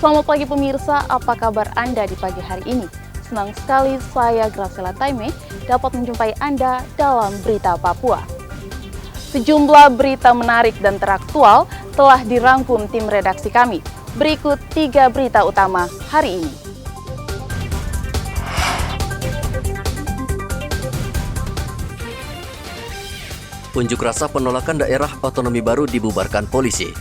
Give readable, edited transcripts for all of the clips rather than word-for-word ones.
Selamat pagi pemirsa, apa kabar Anda di pagi hari ini? Senang sekali saya Graciela Taime dapat menjumpai Anda dalam Berita Papua. Sejumlah berita menarik dan teraktual telah dirangkum tim redaksi kami. Berikut 3 berita utama hari ini. Unjuk rasa penolakan daerah otonomi baru dibubarkan polisi.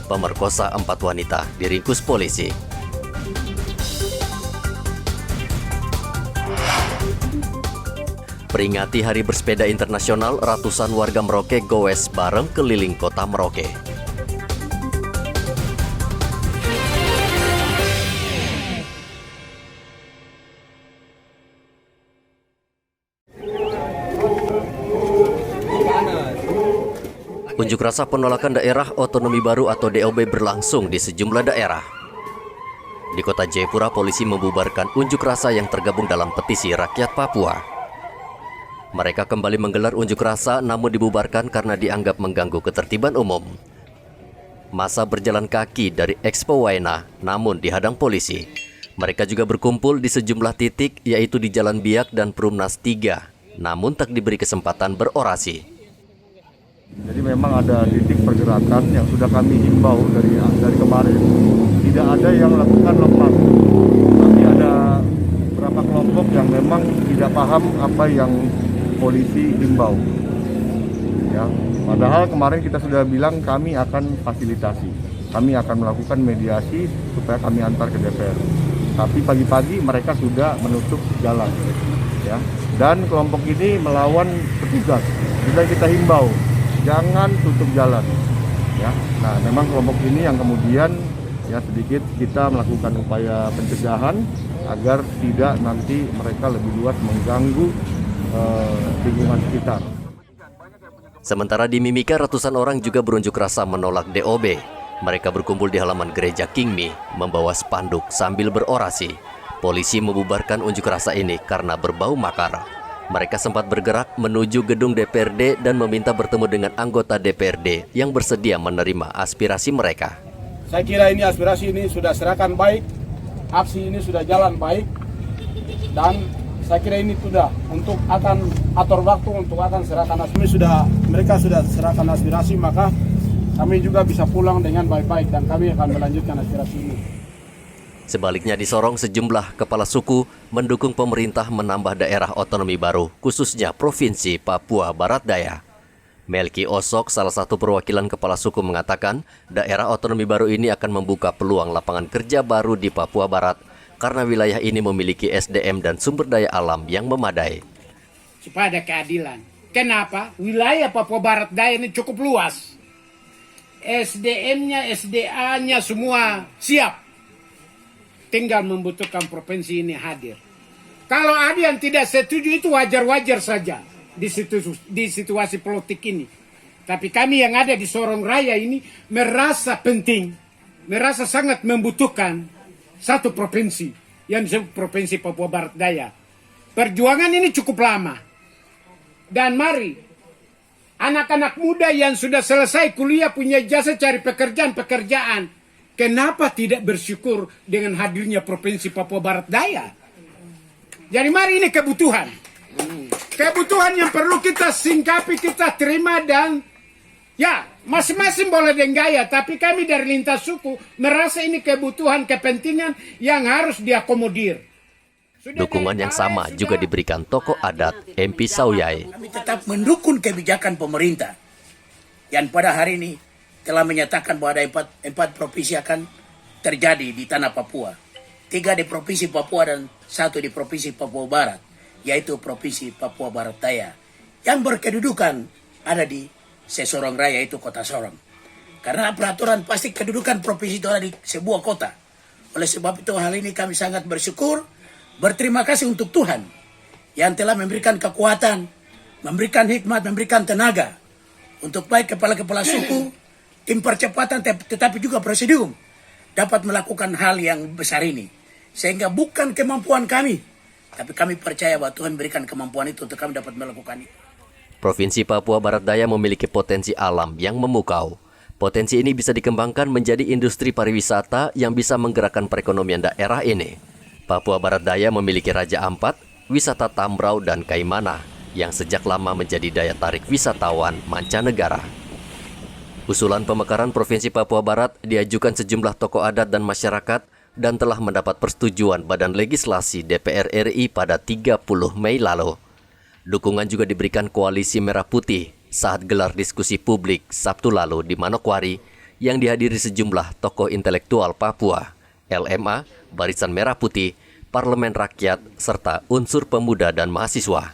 Pemerkosa 4 wanita diringkus polisi. Peringati Hari Bersepeda Internasional, ratusan warga Merauke goes bareng keliling kota Merauke. Unjuk rasa penolakan daerah otonomi baru atau DOB berlangsung di sejumlah daerah. Di kota Jayapura, polisi membubarkan unjuk rasa yang tergabung dalam petisi rakyat Papua. Mereka kembali menggelar unjuk rasa namun dibubarkan karena dianggap mengganggu ketertiban umum. Massa berjalan kaki dari Expo Waena namun dihadang polisi. Mereka juga berkumpul di sejumlah titik yaitu di Jalan Biak dan Perumnas 3, namun tak diberi kesempatan berorasi. Jadi memang ada titik pergerakan yang sudah kami himbau dari kemarin. Tidak ada yang melakukan lepas. Tapi ada beberapa kelompok yang memang tidak paham apa yang polisi himbau. Ya, padahal kemarin kita sudah bilang kami akan fasilitasi. Kami akan melakukan mediasi supaya kami antar ke DPR. Tapi pagi-pagi mereka sudah menutup jalan. Ya. Dan kelompok ini melawan petugas. Sudah kita himbau. Jangan tutup jalan, ya. Nah, memang kelompok ini yang kemudian ya sedikit kita melakukan upaya pencegahan agar tidak nanti mereka lebih luas mengganggu lingkungan sekitar. Sementara di Mimika, ratusan orang juga berunjuk rasa menolak DOB. Mereka berkumpul di halaman gereja Kingmi, membawa spanduk sambil berorasi. Polisi membubarkan unjuk rasa ini karena berbau makar. Mereka sempat bergerak menuju gedung DPRD dan meminta bertemu dengan anggota DPRD yang bersedia menerima aspirasi mereka. Saya kira ini aspirasi ini sudah serahkan baik, aksi ini sudah jalan baik, dan saya kira ini sudah untuk akan atur waktu untuk akan serahkan aspirasi. Mereka sudah serahkan aspirasi, maka kami juga bisa pulang dengan baik-baik dan kami akan melanjutkan aspirasi ini. Sebaliknya di Sorong, sejumlah kepala suku mendukung pemerintah menambah daerah otonomi baru, khususnya Provinsi Papua Barat Daya. Melki Osok, salah satu perwakilan kepala suku, mengatakan daerah otonomi baru ini akan membuka peluang lapangan kerja baru di Papua Barat karena wilayah ini memiliki SDM dan sumber daya alam yang memadai. Supaya ada keadilan. Kenapa? Wilayah Papua Barat Daya ini cukup luas. SDM-nya, SDA-nya semua siap. Tinggal membutuhkan provinsi ini hadir. Kalau ada yang tidak setuju itu wajar-wajar saja di situasi politik ini. Tapi kami yang ada di Sorong Raya ini merasa penting, merasa sangat membutuhkan satu provinsi yang disebut Provinsi Papua Barat Daya. Perjuangan ini cukup lama. Dan mari anak-anak muda yang sudah selesai kuliah punya jasa cari pekerjaan. Kenapa tidak bersyukur dengan hadirnya Provinsi Papua Barat Daya? Jadi mari ini kebutuhan. Kebutuhan yang perlu kita singkapi, kita terima dan ya masing-masing boleh dengan gaya. Tapi kami dari lintas suku merasa ini kebutuhan, kepentingan yang harus diakomodir. Dukungan yang sama juga diberikan tokoh adat MP Sauyai. Kami tetap mendukung kebijakan pemerintah yang pada hari ini telah menyatakan bahwa ada empat provinsi akan terjadi di tanah Papua. 3 di Provinsi Papua dan 1 di Provinsi Papua Barat, yaitu Provinsi Papua Barat Daya, yang berkedudukan ada di Sorong Raya, itu kota Sorong. Karena peraturan pasti kedudukan provinsi itu ada di sebuah kota. Oleh sebab itu hal ini kami sangat bersyukur, berterima kasih untuk Tuhan yang telah memberikan kekuatan, memberikan hikmat, memberikan tenaga untuk baik kepala-kepala suku, tim percepatan tetapi juga presidium dapat melakukan hal yang besar ini. Sehingga bukan kemampuan kami, tapi kami percaya bahwa Tuhan berikan kemampuan itu untuk kami dapat melakukan itu. Provinsi Papua Barat Daya memiliki potensi alam yang memukau. Potensi ini bisa dikembangkan menjadi industri pariwisata yang bisa menggerakkan perekonomian daerah ini. Papua Barat Daya memiliki Raja Ampat, wisata Tambrau dan Kaimana yang sejak lama menjadi daya tarik wisatawan mancanegara. Usulan pemekaran Provinsi Papua Barat diajukan sejumlah tokoh adat dan masyarakat dan telah mendapat persetujuan Badan Legislasi DPR RI pada 30 Mei lalu. Dukungan juga diberikan Koalisi Merah Putih saat gelar diskusi publik Sabtu lalu di Manokwari yang dihadiri sejumlah tokoh intelektual Papua, LMA, Barisan Merah Putih, Parlemen Rakyat, serta unsur pemuda dan mahasiswa.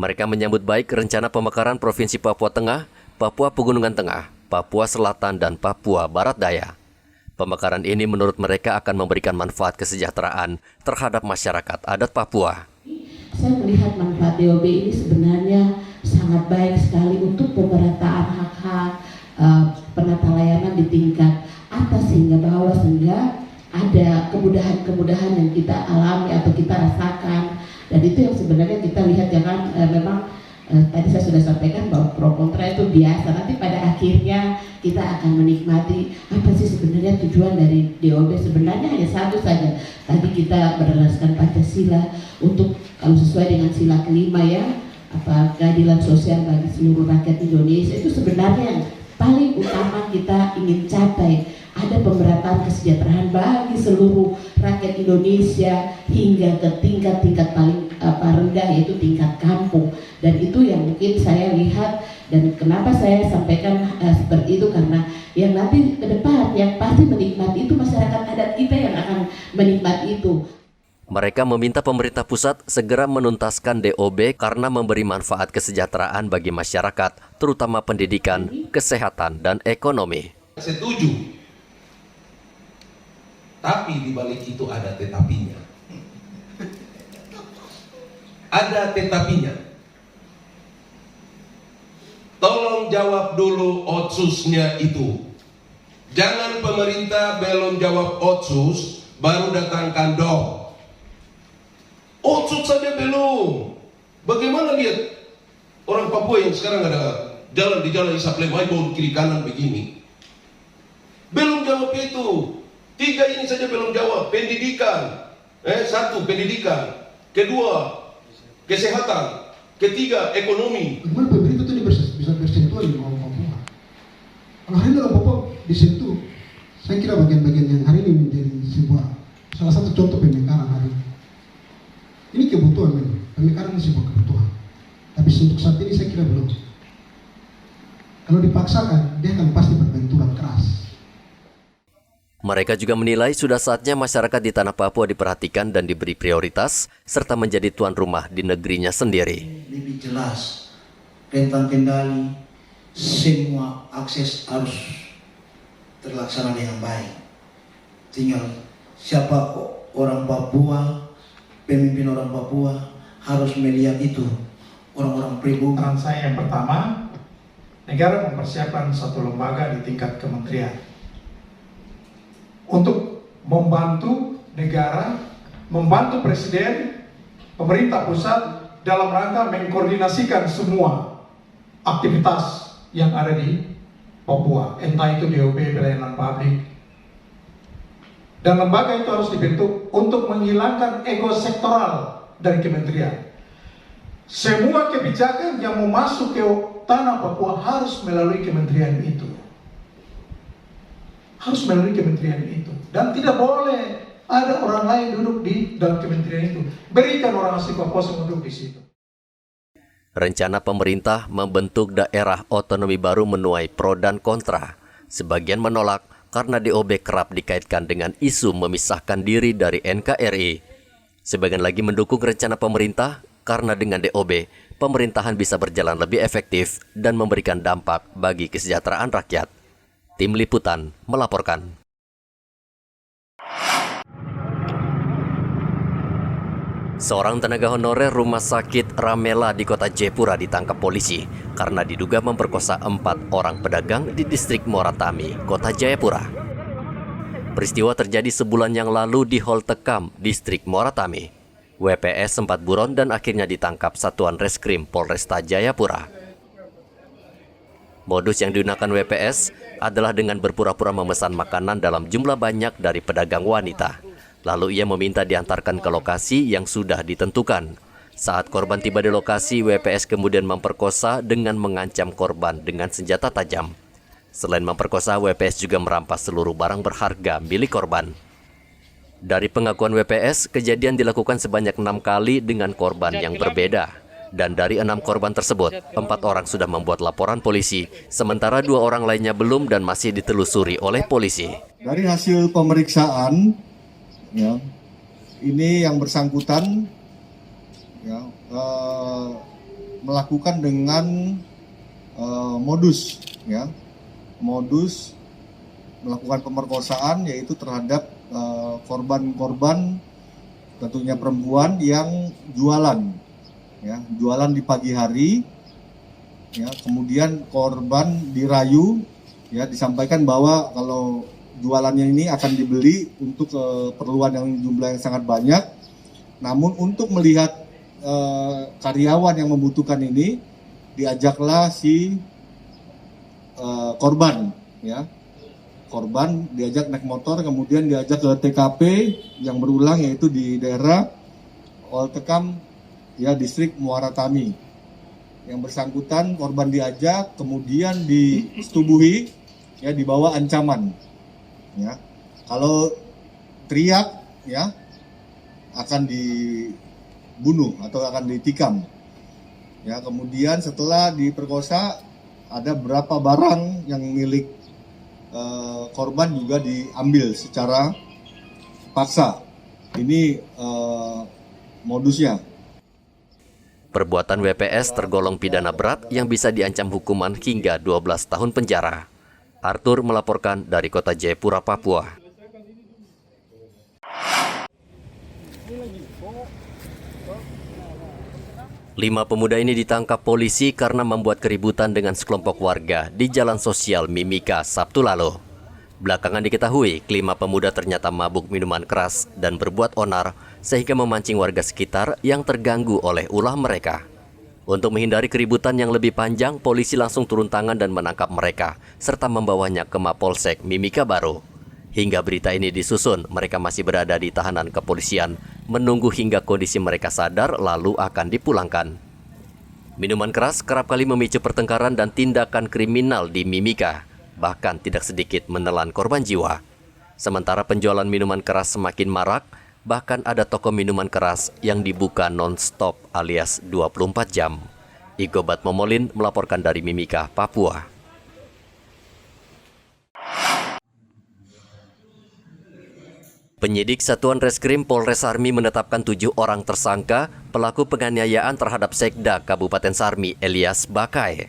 Mereka menyambut baik rencana pemekaran Provinsi Papua Tengah, Papua Pegunungan Tengah, Papua Selatan, dan Papua Barat Daya. Pemekaran ini menurut mereka akan memberikan manfaat kesejahteraan terhadap masyarakat adat Papua. Saya melihat manfaat DOB ini sebenarnya sangat baik sekali untuk pemerataan hak-hak penata layanan di tingkat atas hingga bawah, sehingga ada kemudahan-kemudahan yang kita alami atau kita rasakan, dan itu yang sebenarnya kita lihat. Jangan memang tadi saya sudah sampaikan bahwa pro kontra itu biasa, nanti pada akhirnya kita akan menikmati apa sih sebenarnya tujuan dari DOB. Sebenarnya hanya satu saja, tadi kita berdasarkan Pancasila untuk, kalau sesuai dengan sila kelima ya, keadilan sosial bagi seluruh rakyat Indonesia, itu sebenarnya yang paling utama kita ingin capai. Ada pemerataan kesejahteraan bagi seluruh rakyat Indonesia hingga ke tingkat paling rendah, yaitu tingkat kampung. Dan itu yang mungkin saya lihat, dan kenapa saya sampaikan seperti itu, karena yang nanti ke depan yang pasti menikmati itu masyarakat adat kita yang akan menikmati itu. Mereka meminta pemerintah pusat segera menuntaskan DOB karena memberi manfaat kesejahteraan bagi masyarakat, terutama pendidikan, kesehatan, dan ekonomi. Setuju. Tapi di balik itu ada tetapinya. Ada tetapinya. Tolong jawab dulu otsusnya itu. Jangan pemerintah belum jawab otsus, baru datangkan dong. Otsus saja belum. Bagaimana lihat orang Papua yang sekarang ada jalan di jalan Isap Lemai, bawah kiri kanan begini. Belum jawab itu. 3 ini saja belum jawab. Pendidikan. 1, pendidikan. 2, kesehatan. 3, ekonomi. Bagaimana pemerintah itu bisa bersentuhan di bawah Papua? Kalau hari ini dalam Papua disentuh, saya kira bagian-bagian yang hari ini menjadi sebuah salah satu contoh pemekaran hari ini. Ini kebutuhan memang. Pemekaran ini sebuah kebutuhan. Tapi untuk saat ini saya kira belum. Kalau dipaksakan, dia akan pasti berbenturan keras. Mereka juga menilai sudah saatnya masyarakat di tanah Papua diperhatikan dan diberi prioritas, serta menjadi tuan rumah di negerinya sendiri. Lebih jelas, rentang kendali, semua akses harus terlaksana dengan baik. Tinggal siapa orang Papua, pemimpin orang Papua harus melihat itu, orang-orang pribumi. Saran saya yang pertama, negara mempersiapkan satu lembaga di tingkat kementerian untuk membantu negara, membantu presiden, pemerintah pusat dalam rangka mengkoordinasikan semua aktivitas yang ada di Papua, entah itu DOB, pelayanan publik. Dan lembaga itu harus dibentuk untuk menghilangkan ego sektoral dari kementerian. Semua kebijakan yang mau masuk ke tanah Papua harus melalui kementerian itu. Harus melalui kementerian itu. Dan tidak boleh ada orang lain duduk di dalam kementerian itu. Berikan orang asli Papua yang duduk di situ. Rencana pemerintah membentuk daerah otonomi baru menuai pro dan kontra. Sebagian menolak karena DOB kerap dikaitkan dengan isu memisahkan diri dari NKRI. Sebagian lagi mendukung rencana pemerintah karena dengan DOB, pemerintahan bisa berjalan lebih efektif dan memberikan dampak bagi kesejahteraan rakyat. Tim Liputan melaporkan. Seorang tenaga honorer rumah sakit Ramela di kota Jayapura ditangkap polisi karena diduga memperkosa 4 orang pedagang di distrik Moratami, kota Jayapura. Peristiwa terjadi sebulan yang lalu di Hol Tekam, distrik Moratami. WPS sempat buron dan akhirnya ditangkap Satuan Reskrim Polresta Jayapura. Modus yang digunakan WPS adalah dengan berpura-pura memesan makanan dalam jumlah banyak dari pedagang wanita. Lalu ia meminta diantarkan ke lokasi yang sudah ditentukan. Saat korban tiba di lokasi, WPS kemudian memperkosa dengan mengancam korban dengan senjata tajam. Selain memperkosa, WPS juga merampas seluruh barang berharga milik korban. Dari pengakuan WPS, kejadian dilakukan sebanyak 6 kali dengan korban yang berbeda. Dan dari 6 korban tersebut, 4 orang sudah membuat laporan polisi, sementara 2 orang lainnya belum dan masih ditelusuri oleh polisi. Dari hasil pemeriksaan, ya, ini yang bersangkutan ya, melakukan dengan modus melakukan pemerkosaan, yaitu terhadap korban-korban tentunya perempuan yang jualan. Ya, jualan di pagi hari, ya, kemudian korban dirayu, ya, disampaikan bahwa kalau jualannya ini akan dibeli untuk keperluan yang jumlah yang sangat banyak. Namun untuk melihat karyawan yang membutuhkan ini, diajaklah si korban, ya, korban diajak naik motor, kemudian diajak ke TKP yang berulang, yaitu di daerah Oltekam, ya, distrik Muara Tami. Yang bersangkutan korban diajak, kemudian disetubuhi, ya, dibawa ancaman, ya, kalau teriak, ya, akan dibunuh atau akan ditikam, ya. Kemudian setelah diperkosa, ada beberapa barang yang milik korban juga diambil secara paksa. Ini modusnya. Perbuatan WPS tergolong pidana berat yang bisa diancam hukuman hingga 12 tahun penjara. Arthur melaporkan dari kota Jayapura, Papua. Lima pemuda ini ditangkap polisi karena membuat keributan dengan sekelompok warga di Jalan Sosial Mimika Sabtu lalu. Belakangan diketahui, kelima pemuda ternyata mabuk minuman keras dan berbuat onar sehingga memancing warga sekitar yang terganggu oleh ulah mereka. Untuk menghindari keributan yang lebih panjang, polisi langsung turun tangan dan menangkap mereka serta membawanya ke Mapolsek Mimika Baru. Hingga berita ini disusun, mereka masih berada di tahanan kepolisian, menunggu hingga kondisi mereka sadar lalu akan dipulangkan. Minuman keras kerap kali memicu pertengkaran dan tindakan kriminal di Mimika, bahkan tidak sedikit menelan korban jiwa. Sementara penjualan minuman keras semakin marak, bahkan ada toko minuman keras yang dibuka non-stop alias 24 jam. Igobat Momolin melaporkan dari Mimika, Papua. Penyidik Satuan Reskrim Polres Sarmi menetapkan 7 orang tersangka pelaku penganiayaan terhadap Sekda Kabupaten Sarmi, Elias Bakai.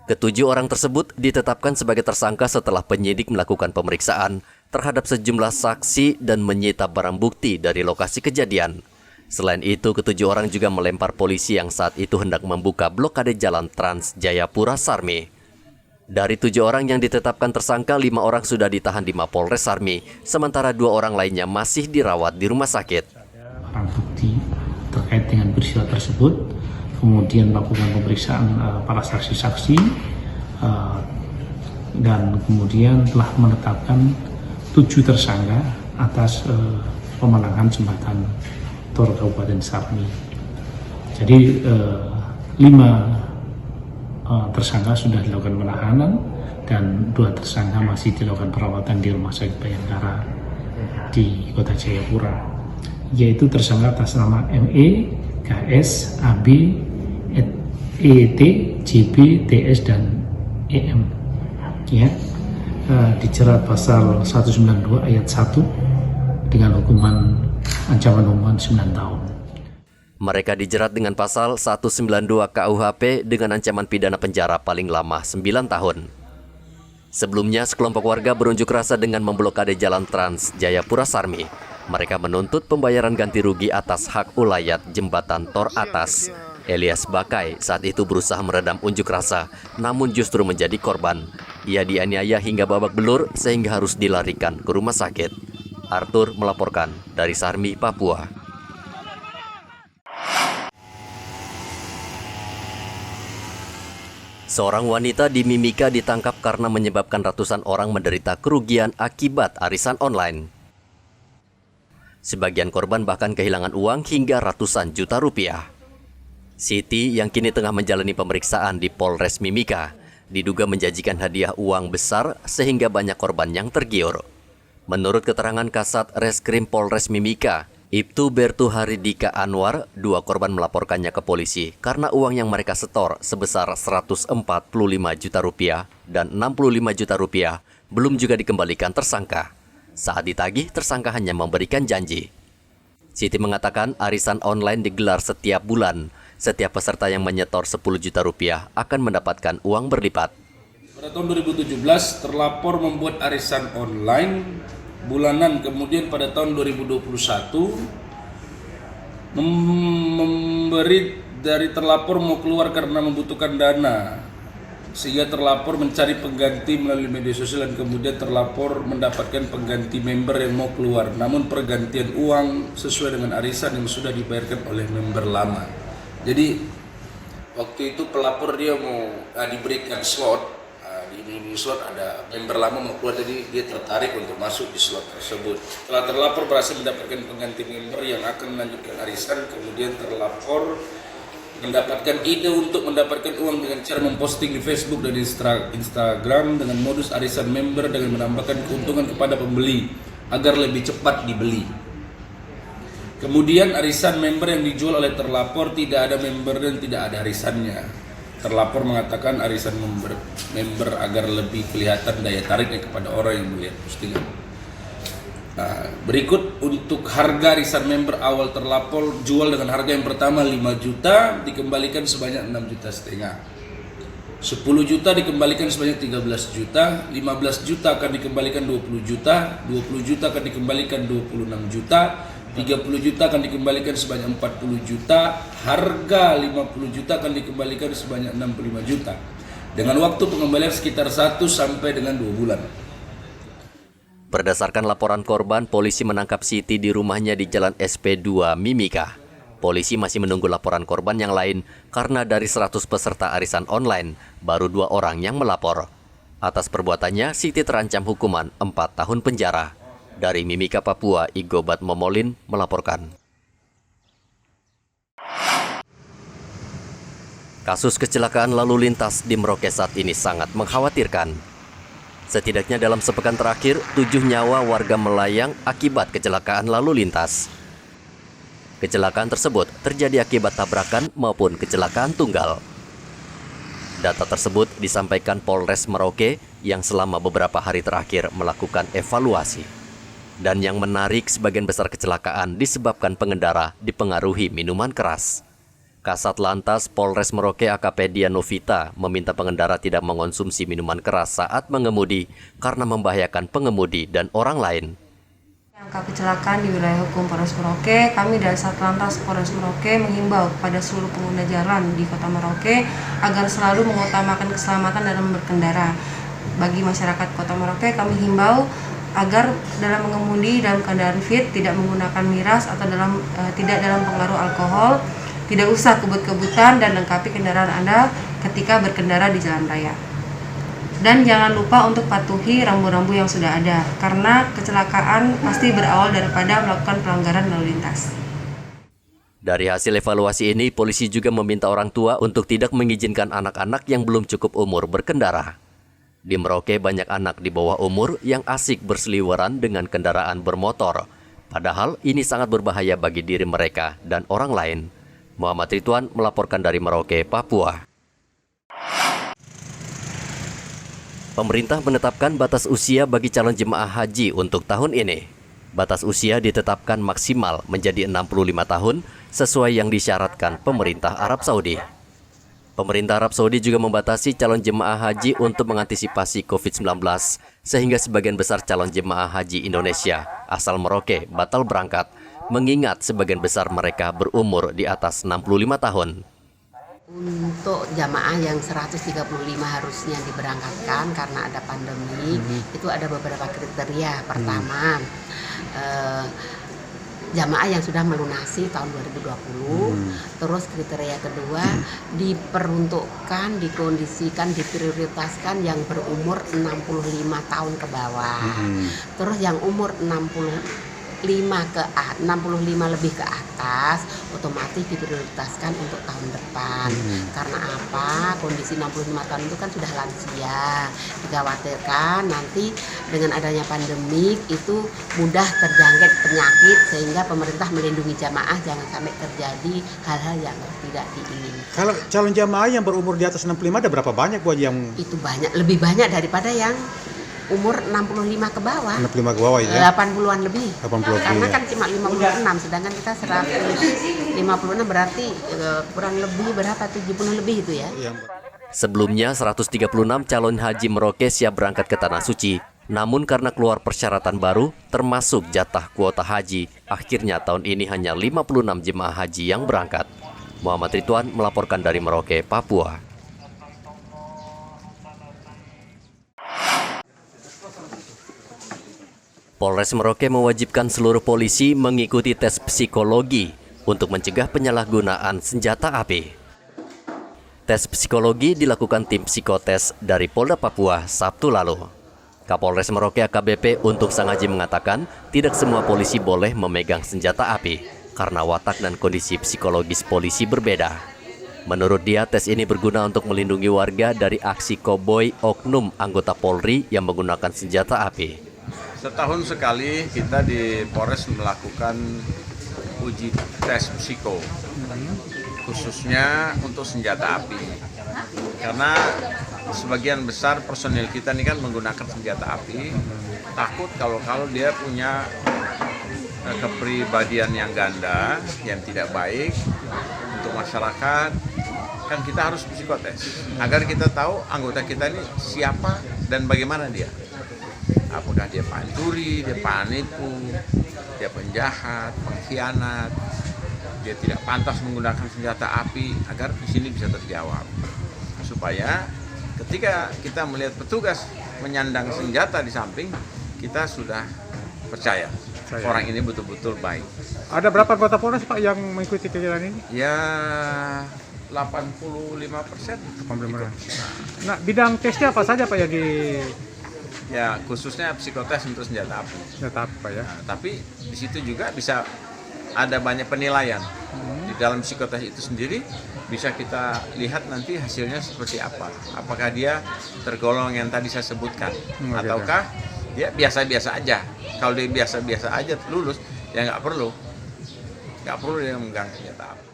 Ketujuh orang tersebut ditetapkan sebagai tersangka setelah penyidik melakukan pemeriksaan terhadap sejumlah saksi dan menyita barang bukti dari lokasi kejadian. Selain itu, ketujuh orang juga melempar polisi yang saat itu hendak membuka blokade jalan Trans Jayapura Sarmi. Dari 7 orang yang ditetapkan tersangka, 5 orang sudah ditahan di Mapolres Sarmi, sementara 2 orang lainnya masih dirawat di rumah sakit. Barang bukti terkait dengan peristiwa tersebut, kemudian melakukan pemeriksaan para saksi-saksi, dan kemudian telah menetapkan 7 tersangka atas pemenangan jembatan Tor Kabupaten Sarmi. Jadi 5 tersangka sudah dilakukan penahanan dan 2 tersangka masih dilakukan perawatan di Rumah Sakit Bayangkara di Kota Jayapura, yaitu tersangka atas nama ME, KS, AB, ET, JB, TS, dan EM. Ya, dijerat pasal 192 ayat 1 dengan ancaman hukuman 9 tahun. Mereka dijerat dengan pasal 192 KUHP dengan ancaman pidana penjara paling lama 9 tahun. Sebelumnya, sekelompok warga berunjuk rasa dengan memblokade jalan Trans Jayapura Sarmi. Mereka menuntut pembayaran ganti rugi atas hak ulayat jembatan Tor Atas. Elias Bakai saat itu berusaha meredam unjuk rasa, namun justru menjadi korban. Ia dianiaya hingga babak belur sehingga harus dilarikan ke rumah sakit. Arthur melaporkan dari Sarmi, Papua. Seorang wanita di Mimika ditangkap karena menyebabkan ratusan orang menderita kerugian akibat arisan online. Sebagian korban bahkan kehilangan uang hingga ratusan juta rupiah. Siti yang kini tengah menjalani pemeriksaan di Polres Mimika diduga menjanjikan hadiah uang besar sehingga banyak korban yang tergiur. Menurut keterangan Kasat Reskrim Polres Mimika, Ibtu Bertu Haridika Anwar, 2 korban melaporkannya ke polisi karena uang yang mereka setor sebesar 145 juta rupiah dan 65 juta rupiah belum juga dikembalikan tersangka. Saat ditagih, tersangka hanya memberikan janji. Siti mengatakan arisan online digelar setiap bulan. Setiap peserta yang menyetor 10 juta rupiah akan mendapatkan uang berlipat. Pada tahun 2017 terlapor membuat arisan online bulanan, kemudian pada tahun 2021 memberi dari terlapor mau keluar karena membutuhkan dana, sehingga terlapor mencari pengganti melalui media sosial dan kemudian terlapor mendapatkan pengganti member yang mau keluar, namun pergantian uang sesuai dengan arisan yang sudah dibayarkan oleh member lama. Jadi waktu itu pelapor dia mau diberikan slot, di slot ada member lama mau keluar, jadi dia tertarik untuk masuk di slot tersebut. Setelah terlapor berhasil mendapatkan pengganti member yang akan melanjutkan arisan, kemudian terlapor mendapatkan ide untuk mendapatkan uang dengan cara memposting di Facebook dan Instagram dengan modus arisan member dengan menambahkan keuntungan kepada pembeli agar lebih cepat dibeli. Kemudian arisan member yang dijual oleh terlapor tidak ada member dan tidak ada arisannya. Terlapor mengatakan arisan member agar lebih kelihatan daya tariknya kepada orang yang melihat postingan. Nah, berikut untuk harga arisan member awal terlapor jual dengan harga yang pertama 5 juta dikembalikan sebanyak 6,5 juta. 10 juta dikembalikan sebanyak 13 juta, 15 juta akan dikembalikan 20 juta, 20 juta akan dikembalikan 26 juta, 30 juta akan dikembalikan sebanyak 40 juta, harga 50 juta akan dikembalikan sebanyak 65 juta. Dengan waktu pengembalian sekitar 1 sampai dengan 2 bulan. Berdasarkan laporan korban, polisi menangkap Siti di rumahnya di Jalan SP2 Mimika. Polisi masih menunggu laporan korban yang lain karena dari 100 peserta arisan online, baru 2 orang yang melapor. Atas perbuatannya, Siti terancam hukuman 4 tahun penjara. Dari Mimika, Papua, Igobat Momolin melaporkan. Kasus kecelakaan lalu lintas di Merauke saat ini sangat mengkhawatirkan. Setidaknya dalam sepekan terakhir, 7 nyawa warga melayang akibat kecelakaan lalu lintas. Kecelakaan tersebut terjadi akibat tabrakan maupun kecelakaan tunggal. Data tersebut disampaikan Polres Merauke yang selama beberapa hari terakhir melakukan evaluasi. Dan yang menarik, sebagian besar kecelakaan disebabkan pengendara dipengaruhi minuman keras. Kasat Lantas Polres Merauke AKP Dianovita meminta pengendara tidak mengonsumsi minuman keras saat mengemudi karena membahayakan pengemudi dan orang lain. Angka kecelakaan di wilayah hukum Polres Merauke, kami dari Satlantas Polres Merauke menghimbau kepada seluruh pengguna jalan di Kota Merauke agar selalu mengutamakan keselamatan dalam berkendara. Bagi masyarakat Kota Merauke, kami himbau agar dalam mengemudi dalam keadaan fit, tidak menggunakan miras atau tidak dalam pengaruh alkohol, tidak usah kebut-kebutan dan lengkapi kendaraan Anda ketika berkendara di jalan raya. Dan jangan lupa untuk patuhi rambu-rambu yang sudah ada, karena kecelakaan pasti berawal daripada melakukan pelanggaran lalu lintas. Dari hasil evaluasi ini, polisi juga meminta orang tua untuk tidak mengizinkan anak-anak yang belum cukup umur berkendara. Di Merauke banyak anak di bawah umur yang asik berseliweran dengan kendaraan bermotor. Padahal ini sangat berbahaya bagi diri mereka dan orang lain. Muhammad Ridwan melaporkan dari Merauke, Papua. Pemerintah menetapkan batas usia bagi calon jemaah haji untuk tahun ini. Batas usia ditetapkan maksimal menjadi 65 tahun sesuai yang disyaratkan pemerintah Arab Saudi. Pemerintah Arab Saudi juga membatasi calon jemaah haji untuk mengantisipasi COVID-19, sehingga sebagian besar calon jemaah haji Indonesia asal Merauke batal berangkat, mengingat sebagian besar mereka berumur di atas 65 tahun. Untuk jamaah yang 135 harusnya diberangkatkan karena ada pandemi, itu ada beberapa kriteria. Pertama, jamaah yang sudah melunasi tahun 2020. Terus kriteria kedua diperuntukkan, dikondisikan, diprioritaskan yang berumur 65 tahun ke bawah. Terus yang umur 65 lebih ke atas otomatis diprioritaskan untuk tahun depan. Karena apa? Kondisi 65 tahun itu kan sudah lansia. Dikhawatirkan nanti dengan adanya pandemik itu mudah terjangkit penyakit, sehingga pemerintah melindungi jamaah jangan sampai terjadi hal-hal yang tidak diinginkan. Kalau calon jamaah yang berumur di atas 65 ada berapa banyak Bu Haji yang itu banyak, lebih banyak daripada yang umur 65 ke bawah. 65 ke bawah ya? 80-an lebih. 80 lebih. Karena kan cuma 56, sedangkan kita 156 berarti kurang lebih berapa? 70 lebih itu ya. Sebelumnya 136 calon haji Merauke siap berangkat ke Tanah Suci. Namun karena keluar persyaratan baru termasuk jatah kuota haji, akhirnya tahun ini hanya 56 jemaah haji yang berangkat. Muhammad Ridwan melaporkan dari Merauke, Papua. Polres Merauke mewajibkan seluruh polisi mengikuti tes psikologi untuk mencegah penyalahgunaan senjata api. Tes psikologi dilakukan tim psikotes dari Polda Papua Sabtu lalu. Kapolres Merauke AKBP Untung Sangaji mengatakan tidak semua polisi boleh memegang senjata api karena watak dan kondisi psikologis polisi berbeda. Menurut dia, tes ini berguna untuk melindungi warga dari aksi koboi oknum anggota Polri yang menggunakan senjata api. Setahun sekali kita di Polres melakukan uji tes psiko, khususnya untuk senjata api. Karena sebagian besar personil kita ini kan menggunakan senjata api, takut kalau dia punya kepribadian yang ganda, yang tidak baik untuk masyarakat, kan kita harus psikotes agar kita tahu anggota kita ini siapa dan bagaimana dia. Apakah dia pencuri, dia penipu, dia penjahat, pengkhianat, dia tidak pantas menggunakan senjata api, agar di sini bisa terjawab. Supaya ketika kita melihat petugas menyandang senjata di samping, kita sudah percaya orang ini betul-betul baik. Ada berapa anggota Polres Pak yang mengikuti kegiatan ini? Ya 85%. Nah, bidang tesnya apa saja Pak yang di... Ya, khususnya psikotes untuk senjata api. Senjata apa ya? Nah, tapi di situ juga bisa ada banyak penilaian. Di dalam psikotes itu sendiri bisa kita lihat nanti hasilnya seperti apa. Apakah dia tergolong yang tadi saya sebutkan, ataukah dia biasa-biasa aja. Kalau dia biasa-biasa aja lulus, ya nggak perlu dia memegang senjata api.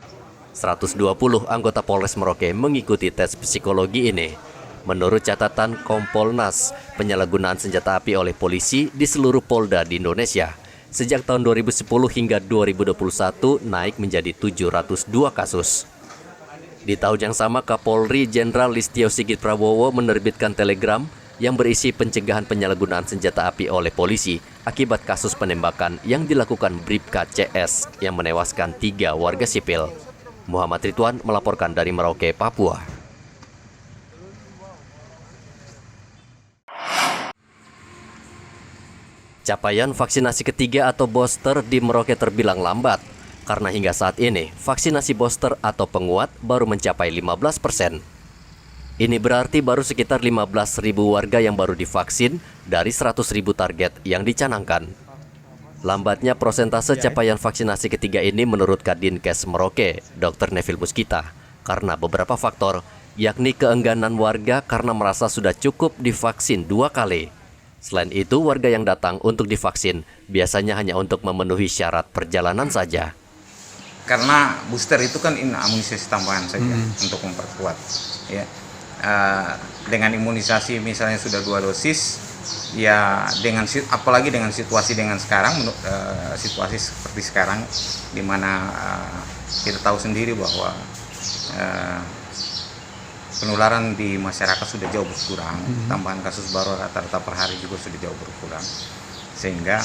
120 anggota Polres Merauke mengikuti tes psikologi ini. Menurut catatan Kompolnas, penyalahgunaan senjata api oleh polisi di seluruh Polda di Indonesia sejak tahun 2010 hingga 2021 naik menjadi 702 kasus. Di tahun yang sama, Kapolri Jenderal Listio Sigit Prabowo menerbitkan telegram yang berisi pencegahan penyalahgunaan senjata api oleh polisi akibat kasus penembakan yang dilakukan Bribka CS yang menewaskan 3 warga sipil. Muhammad Ridwan melaporkan dari Merauke, Papua. Capaian vaksinasi ketiga atau booster di Merauke terbilang lambat, karena hingga saat ini vaksinasi booster atau penguat baru mencapai 15%. Ini berarti baru sekitar 15.000 warga yang baru divaksin dari 100.000 target yang dicanangkan. Lambatnya prosentase capaian vaksinasi ketiga ini menurut Kadinkes Merauke, Dr. Neville Muskita, karena beberapa faktor, yakni keengganan warga karena merasa sudah cukup divaksin 2 kali. Selain itu, warga yang datang untuk divaksin biasanya hanya untuk memenuhi syarat perjalanan saja. Karena booster itu kan imunisasi tambahan saja untuk memperkuat. Ya. Dengan imunisasi misalnya sudah 2 dosis, ya apalagi dengan situasi sekarang, situasi seperti sekarang, di mana kita tahu sendiri bahwa penularan di masyarakat sudah jauh berkurang, tambahan kasus baru rata-rata per hari juga sudah jauh berkurang, sehingga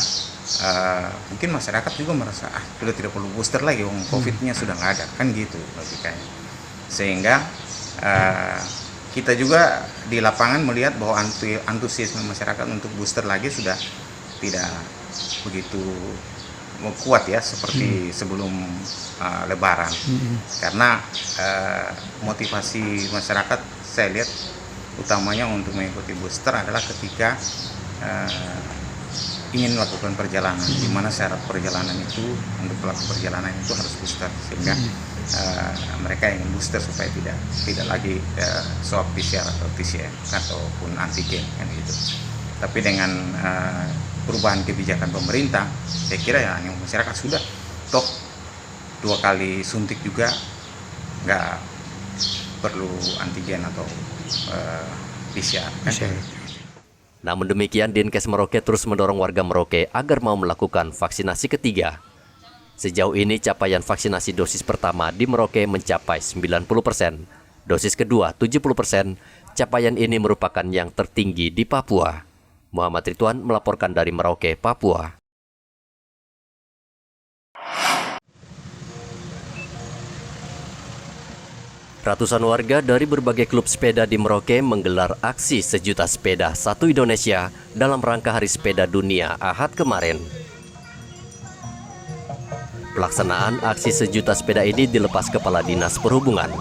mungkin masyarakat juga merasa sudah tidak perlu booster lagi, COVID-nya sudah nggak ada, kan gitu logikanya. Sehingga kita juga di lapangan melihat bahwa antusiasme masyarakat untuk booster lagi sudah tidak begitu kuat ya seperti sebelum Lebaran. Karena motivasi masyarakat saya lihat utamanya untuk mengikuti booster adalah ketika ingin melakukan perjalanan, di mana syarat perjalanan itu untuk pelaku perjalanan itu harus booster, sehingga mereka ingin booster supaya tidak lagi swab PCR atau TCM ataupun antigen kan gitu. Tapi dengan perubahan kebijakan pemerintah, saya kira ya yang masyarakat sudah toh 2 kali suntik juga nggak perlu antigen atau PCR. Namun demikian, Dinkes Merauke terus mendorong warga Merauke agar mau melakukan vaksinasi ketiga. Sejauh ini capaian vaksinasi dosis pertama di Merauke mencapai 90%, dosis kedua 70%, capaian ini merupakan yang tertinggi di Papua. Muhammad Ridwan melaporkan dari Merauke, Papua. Ratusan warga dari berbagai klub sepeda di Merauke menggelar aksi sejuta sepeda satu Indonesia dalam rangka Hari Sepeda Dunia Ahad kemarin. Pelaksanaan aksi sejuta sepeda ini dilepas Kepala Dinas Perhubungan.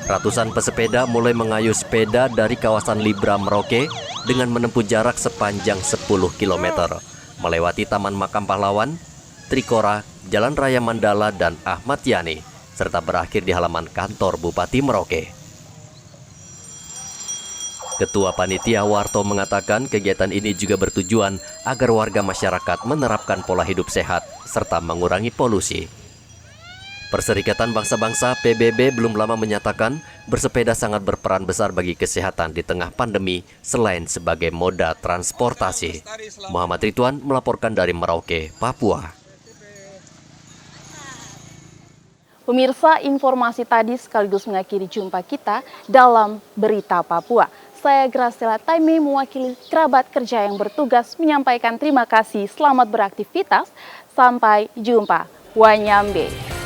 Ratusan pesepeda mulai mengayuh sepeda dari kawasan Libra Merauke dengan menempuh jarak sepanjang 10 km, melewati Taman Makam Pahlawan, Trikora, Jalan Raya Mandala, dan Ahmad Yani, serta berakhir di halaman kantor Bupati Merauke. Ketua Panitia Warto mengatakan kegiatan ini juga bertujuan agar warga masyarakat menerapkan pola hidup sehat serta mengurangi polusi. Perserikatan Bangsa-Bangsa PBB belum lama menyatakan bersepeda sangat berperan besar bagi kesehatan di tengah pandemi selain sebagai moda transportasi. Muhammad Ridwan melaporkan dari Merauke, Papua. Pemirsa, informasi tadi sekaligus mengakhiri jumpa kita dalam Berita Papua. Saya Graciela Taime mewakili kerabat kerja yang bertugas menyampaikan terima kasih, selamat beraktivitas, sampai jumpa. Wanyambe.